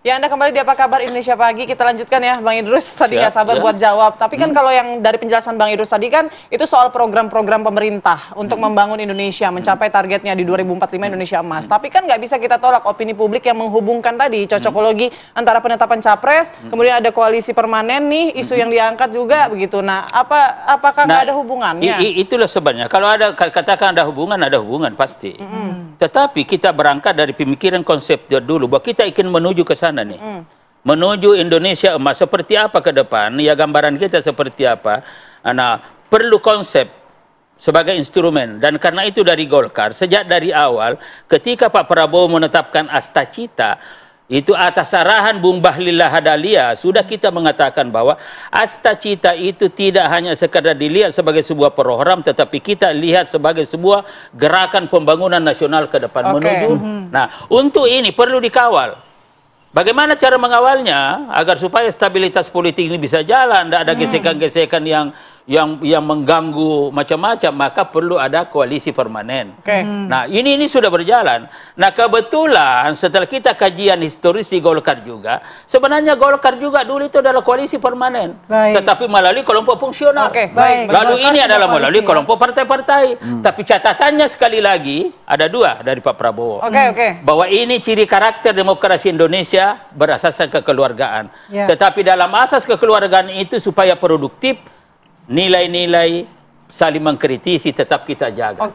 Ya, Anda kembali di Apa Kabar Indonesia Pagi. Kita lanjutkan ya, Bang Idrus. Tadi nggak sabar buat jawab. Tapi kan kalau yang dari penjelasan Bang Idrus tadi kan, itu soal program-program pemerintah untuk membangun Indonesia, mencapai targetnya di 2045 Indonesia Emas. Tapi kan nggak bisa kita tolak opini publik yang menghubungkan tadi, cocokologi antara penetapan capres, kemudian ada koalisi permanen nih, isu yang diangkat juga begitu. Nah, apakah nggak ada hubungannya? Itulah sebenarnya. Kalau ada katakan ada hubungan pasti. Tetapi kita berangkat dari pemikiran konsep dulu bahwa kita ingin menuju ke sana nih. Menuju Indonesia Emas seperti apa ke depan, ya gambaran kita seperti apa. Nah, perlu konsep sebagai instrumen, dan karena itu dari Golkar sejak dari awal ketika Pak Prabowo menetapkan Astacita itu atas arahan Bung Bahlil Lahadalia, sudah kita mengatakan bahwa Astacita itu tidak hanya sekadar dilihat sebagai sebuah program, tetapi kita lihat sebagai sebuah gerakan pembangunan nasional ke depan menuju. Nah, untuk ini perlu dikawal. Bagaimana cara mengawalnya agar supaya stabilitas politik ini bisa jalan, tidak ada gesekan-gesekan yang mengganggu macam-macam, maka perlu ada koalisi permanen. Nah, ini sudah berjalan. Nah, kebetulan setelah kita kajian historis di Golkar juga, sebenarnya Golkar juga dulu itu adalah koalisi permanen, tetapi melalui kelompok fungsional. Lalu ini adalah melalui kelompok partai-partai. Tapi catatannya sekali lagi ada dua dari Pak Prabowo, bahwa ini ciri karakter demokrasi Indonesia berasaskan kekeluargaan. Tetapi dalam asas kekeluargaan itu supaya produktif, nilai-nilai saling mengkritisi tetap kita jaga.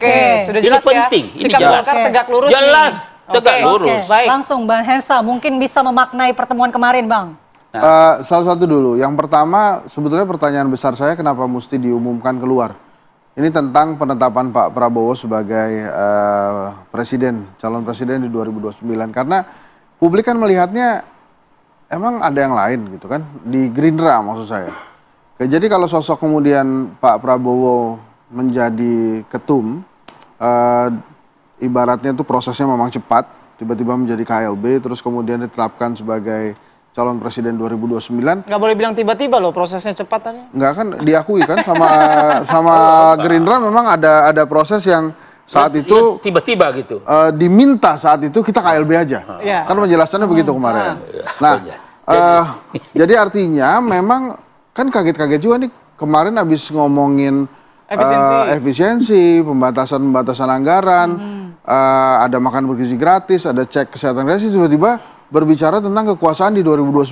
Sudah jelas ini penting. Ya. Ini Sikap jelas. tegak lurus. Jelas, tegak lurus. Baik. Langsung Bang Hensa mungkin bisa memaknai pertemuan kemarin, Bang. Salah satu dulu. Yang pertama, sebetulnya pertanyaan besar saya kenapa mesti diumumkan keluar. Ini tentang penetapan Pak Prabowo sebagai calon presiden di 2029. Karena publik kan melihatnya emang ada yang lain gitu kan, di Gerindra maksud saya. Jadi kalau sosok kemudian Pak Prabowo menjadi ketum, ibaratnya itu prosesnya memang cepat, tiba-tiba menjadi KLB, terus kemudian ditetapkan sebagai calon presiden 2029. Nggak boleh bilang tiba-tiba loh, prosesnya cepat tadi. Nggak, kan diakui kan sama Gerindra memang ada proses yang saat itu tiba-tiba gitu. Diminta saat itu kita KLB aja. Kan penjelasannya begitu kemarin. Nah, jadi artinya memang kan kaget-kaget juga nih kemarin habis ngomongin efisiensi, pembatasan anggaran, ada makan bergizi gratis, ada cek kesehatan gratis, tiba-tiba berbicara tentang kekuasaan di 2029.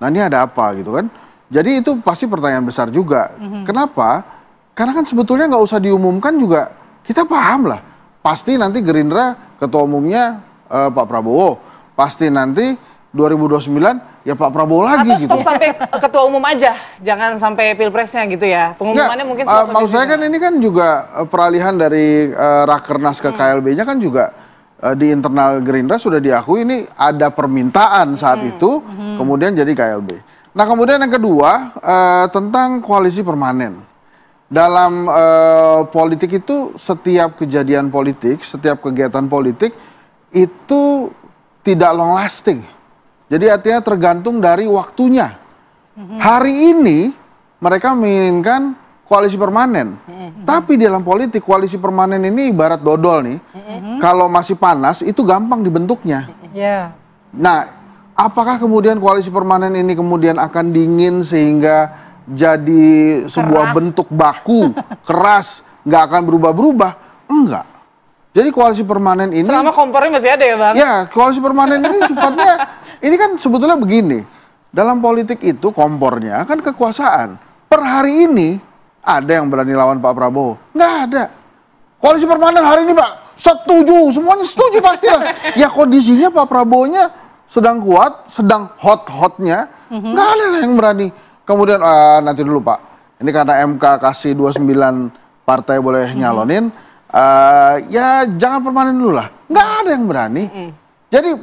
Nah, ini ada apa gitu kan? Jadi itu pasti pertanyaan besar juga. Kenapa? Karena kan sebetulnya nggak usah diumumkan juga kita paham lah. Pasti nanti Gerindra ketua umumnya Pak Prabowo, pasti nanti 2029 ya Pak Prabowo lagi. Atau stop sampai ketua umum aja, jangan sampai pilpresnya gitu ya. Pengumumannya mungkin maksud saya kan ini kan juga peralihan dari Rakernas ke KLB-nya kan juga di internal Gerindra sudah diakui ini ada permintaan saat itu, kemudian jadi KLB. Nah, kemudian yang kedua tentang koalisi permanen. Dalam politik itu setiap kejadian politik, setiap kegiatan politik itu tidak long lasting. Jadi artinya tergantung dari waktunya. Hari ini mereka menginginkan koalisi permanen. Tapi dalam politik koalisi permanen ini ibarat dodol nih. Kalau masih panas itu gampang dibentuknya. Nah, apakah kemudian koalisi permanen ini kemudian akan dingin sehingga jadi sebuah bentuk baku, keras, nggak akan berubah-berubah? Enggak. Jadi koalisi permanen ini selama kompornya masih ada ya, Bang? Ya, koalisi permanen ini sifatnya ini kan sebetulnya begini. Dalam politik itu kompornya kan kekuasaan. Per hari ini ada yang berani lawan Pak Prabowo? Nggak ada. Koalisi permanen hari ini, Pak, setuju, semuanya setuju pastilah. Ya kondisinya Pak Prabowo-nya sedang kuat, sedang hot-hotnya, nggak ada yang berani. Kemudian nanti dulu Pak, ini karena MK kasih 29 partai boleh nyalonin, ya jangan permanen dulu lah. Nggak ada yang berani. Jadi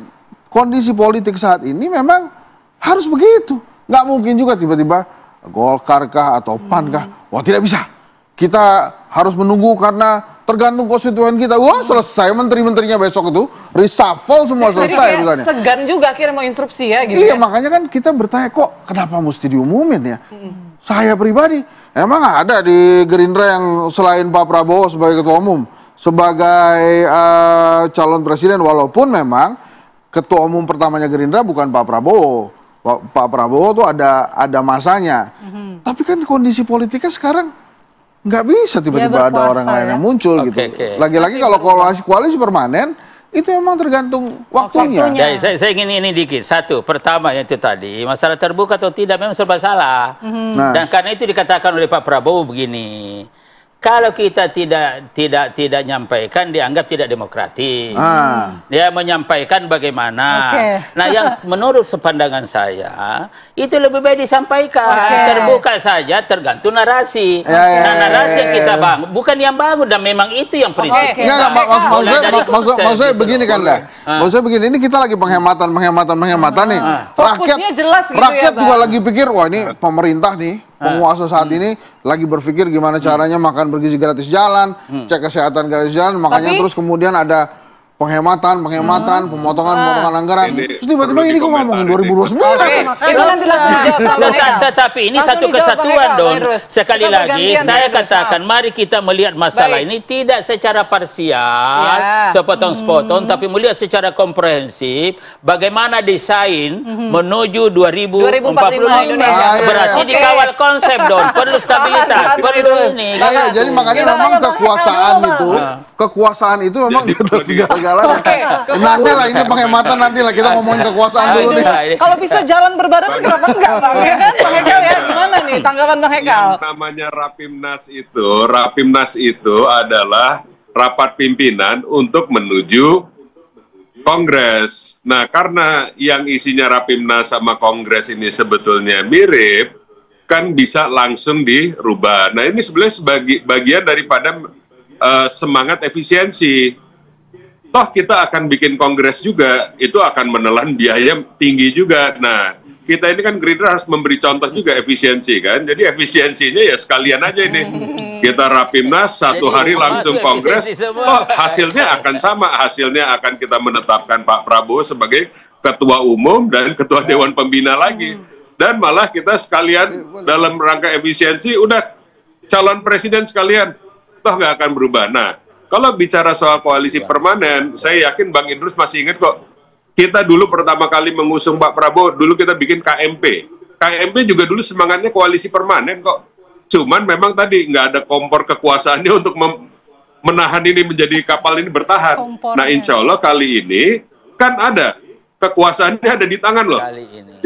kondisi politik saat ini memang harus begitu. Nggak mungkin juga tiba-tiba Golkar kah atau PAN kah. Wah, tidak bisa. Kita harus menunggu karena tergantung konstituen kita. Wah, selesai menteri-menterinya besok itu. Reshuffle semua selesai. Jadi segan juga akhirnya mau instruksi ya gitu. Iya, makanya kan kita bertanya kok kenapa mesti diumumin ya. Saya pribadi, emang ada di Gerindra yang selain Pak Prabowo sebagai ketua umum, sebagai calon presiden, walaupun memang ketua umum pertamanya Gerindra bukan Pak Prabowo. Pak Prabowo tuh ada masanya. Tapi kan kondisi politiknya sekarang nggak bisa tiba-tiba ada orang lain yang muncul gitu. Lagi-lagi kalau koalisi permanen itu memang tergantung waktunya. Saya ingin ini dikit. Satu, pertama yang itu tadi, masalah terbuka atau tidak memang serba salah. Dan karena itu dikatakan oleh Pak Prabowo begini. Kalau kita tidak nyampaikan dianggap tidak demokratis. Dia menyampaikan bagaimana. Nah, yang menurut sepandangan saya itu lebih baik disampaikan. Terbuka saja tergantung narasi. Nah, narasi yang kita bangun bukan yang bangun dan memang itu yang prinsip. Maksudnya begini kan dah. Maksudnya begini, ini kita lagi penghematan nih. Fokusnya jelas gitu rakyat ya, juga Bang. lagi pikir, wah ini pemerintah nih, penguasa saat ini lagi berpikir gimana caranya makan bergizi gratis jalan, cek kesehatan gratis jalan, makanya terus kemudian ada penghematan, pemotongan anggaran. Terus tiba-tiba ini kok ngomongin 2029. Itu nanti langsung dijawab sama Eka. Tetapi ini Langsung satu dijawab, kesatuan, Bang Eka, Don. Bang Idrus. Sekali Kita lagi, bergantian, saya Bang Idrus, katakan, mari kita melihat masalah ini tidak secara parsial, sepotong-sepotong, tapi melihat secara komprehensif, bagaimana desain menuju 2045 Indonesia. Berarti dikawal konsep, Don. Perlu stabilitas, perlu ini. Jadi makanya memang kekuasaan itu memang di atas segala-galanya. Nantilah ini penghematan, nantilah kita ngomongin kekuasaan dulu nih. Kalau bisa jalan berbarengan kenapa enggak, Bang? Ya kan, Bang Hekal ya, gimana nih tanggapan Bang Hekal? Yang namanya Rapimnas itu adalah rapat pimpinan untuk menuju Kongres. Nah, karena yang isinya Rapimnas sama Kongres ini sebetulnya mirip, kan bisa langsung dirubah. Nah, ini sebenarnya sebagai bagian daripada semangat efisiensi. Toh kita akan bikin kongres juga, itu akan menelan biaya tinggi juga. Nah, kita ini kan Gerindra harus memberi contoh juga efisiensi kan. Jadi efisiensinya ya sekalian aja ini. Kita Rapimnas, satu hari langsung kongres, toh hasilnya akan sama. Hasilnya akan kita menetapkan Pak Prabowo sebagai ketua umum dan ketua Dewan Pembina lagi. Dan malah kita sekalian dalam rangka efisiensi, udah calon presiden sekalian, toh nggak akan berubah. Nah, kalau bicara soal koalisi permanen, saya yakin Bang Idrus masih ingat kok. Kita dulu pertama kali mengusung Pak Prabowo, dulu kita bikin KMP. KMP juga dulu semangatnya koalisi permanen kok. Cuman memang tadi nggak ada kompor kekuasaannya untuk menahan ini menjadi kapal ini bertahan. Nah, insya Allah kali ini kan ada. Kekuasaannya ada di tangan loh.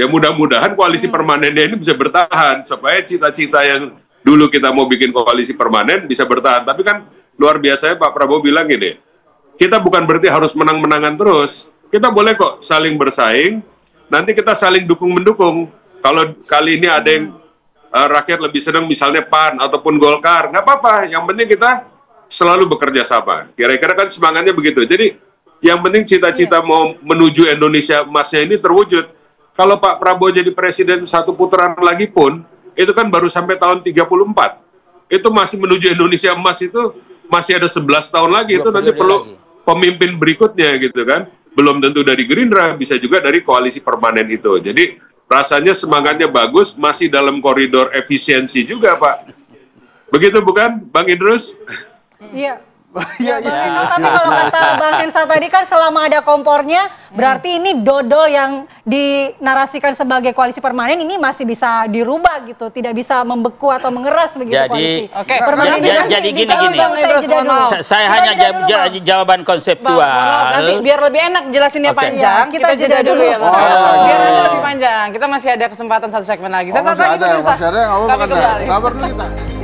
Ya mudah-mudahan koalisi permanennya ini bisa bertahan. Supaya cita-cita yang dulu kita mau bikin koalisi permanen bisa bertahan. Tapi kan luar biasanya Pak Prabowo bilang gini, kita bukan berarti harus menang-menangan terus. Kita boleh kok saling bersaing, nanti kita saling dukung-mendukung. Kalau kali ini ada yang rakyat lebih senang misalnya PAN ataupun Golkar, nggak apa-apa. Yang penting kita selalu bekerja sama. Kira-kira kan semangatnya begitu. Jadi yang penting cita-cita mau menuju Indonesia emasnya ini terwujud. Kalau Pak Prabowo jadi presiden satu putaran lagi pun, itu kan baru sampai tahun 34. Itu masih menuju Indonesia emas itu masih ada 11 tahun lagi, itu nanti perlu pemimpin berikutnya gitu kan. Belum tentu dari Gerindra, bisa juga dari koalisi permanen itu. Jadi rasanya semangatnya bagus, masih dalam koridor efisiensi juga Pak. Begitu bukan Bang Idrus? Iya. Ya, Bang Eka, tapi kalau kata Bang Hensa tadi kan selama ada kompornya, berarti ini dodol yang dinarasikan sebagai koalisi permanen ini masih bisa dirubah gitu, tidak bisa membeku atau mengeras begitu koalisi. Jadi gini, saya hanya jawaban konseptual. Nanti biar lebih enak jelasinnya panjang, kita jeda dulu ya Bang. Biar nanti lebih panjang, kita masih ada kesempatan satu segmen lagi. Saya Masih ada, nggak apa-apa. Sabar dulu kita.